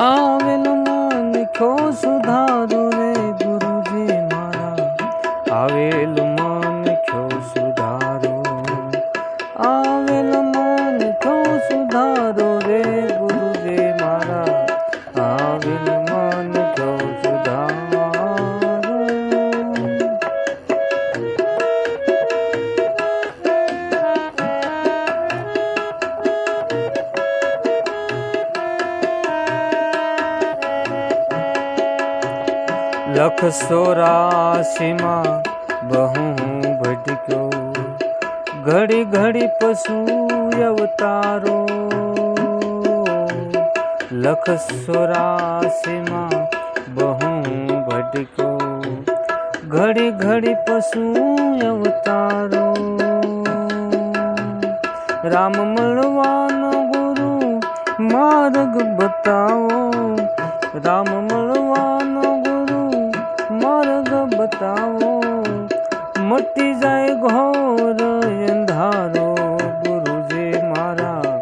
આવેલ મન ખો સુધારો રે ગુરુજી મારા, આવેલ મન ખો સુધારો, આવેલ મન ખો સુધારો રે ગુરુજી મારા, આવેલ મન ખો સુધારો. લખ 84 બહુ ભટક્યો, ઘડી ઘડી પશુ અવતારો. લખ 84 બહુ ભટક્યો, ઘડી ઘડી પશુ અવતારો. રામ મળવાનો ગુરુ માર્ગ બતાવો, રામ મળવાનો માર્ગ બતાવો, મટી જાય ઘોર અંધારો ગુરુજી મારા,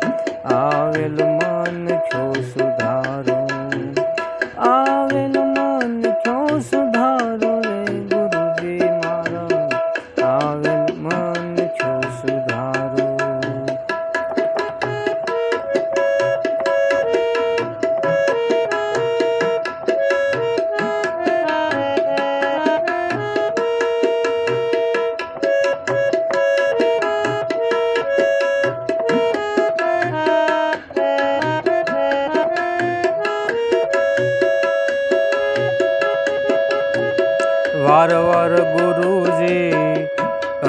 આવેલ મન ખો સુધારો, આવેલ મન ખો સુધારો રે ગુરુજી મારા, આવેલ મન ખો સુધારો. વાર વાર ગુરુજી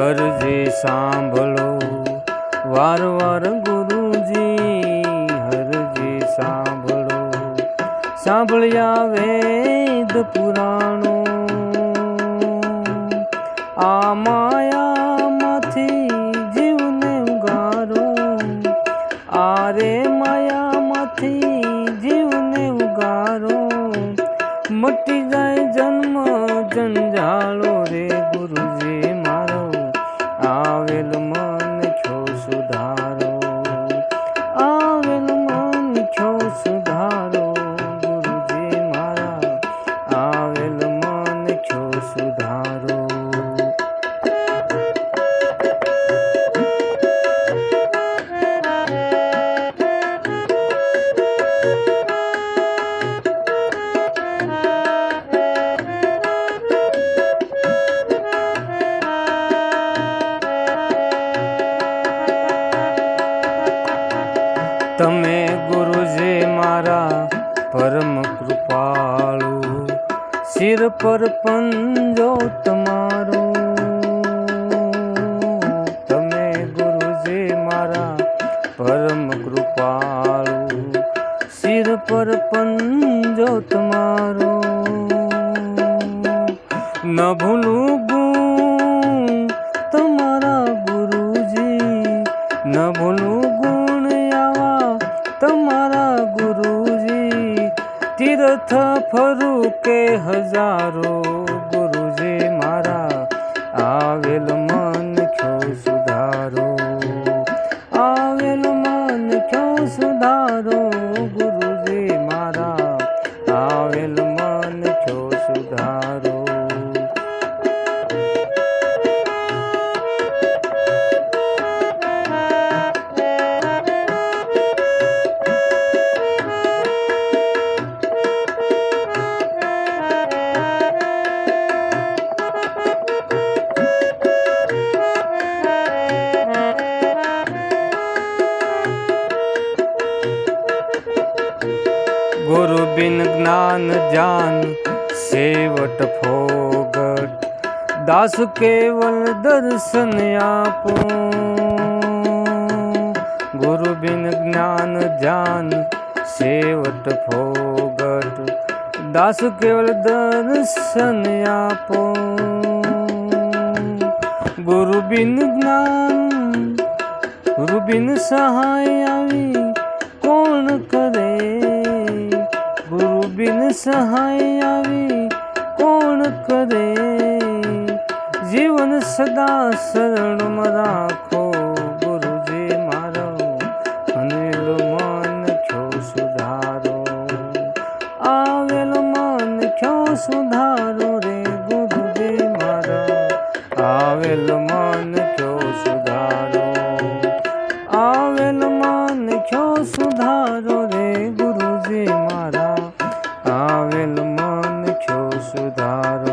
અરજી સાંભળો, વાર વાર ગુરુજી અરજી સાંભળો. સાંભળ્યા વેદ પુરાણો, આ માયામાંથી જીવને ઉગારો, આ રે માયામાંથી જીવને ઉગારો. મટી જાય જન્મ જંજાળો રે ગુરુજી મારો, આવેલ મન ખો સુધારો, આવેલ મન ખો સુધારો ગુરુજી મારા, આવેલ મન ખો સુધારો. તમે ગુરુજી મારા પરમ કૃપાળુ, શિર પર પંજો તમારો. તમે ગુરુજી મારા પરમ કૃપાળુ, શિર પર પંજો તમારો. ન ભૂલું ગુણ તમારા ગુરુજી, ન ભૂલું તમારા ગુરુજી. તીર્થ ફરું કે હજારો ગુરુજી મારા, આવેલ મન ખો સુધારો, આવેલ મન ખો સુધારો ગુરુજી મારા, આવેલ મન ખો સુધારો. ગુરુ બિન જ્ઞાન જાન સેવટ ફોગટ, દાસ કેવલ દર્શન આપો. ગુરુ બિન જ્ઞાન જાન સેવટ ફોગટ, દાસ કેવલ દર્શન આપો. ગુરુ બિન જ્ઞાન, ગુરુ બિન સહાય આવી કોણ કરે, ગુરુ બિન સહાય આવી કોણ કરે. જીવન સદા શરણમાં રાખો ગુરુજી મારો, અનિલ મન છો સુધારો. ખ્યો સુધારો રે ગુરુજી મારા, આવેલ મન ખ્યો સુધારો.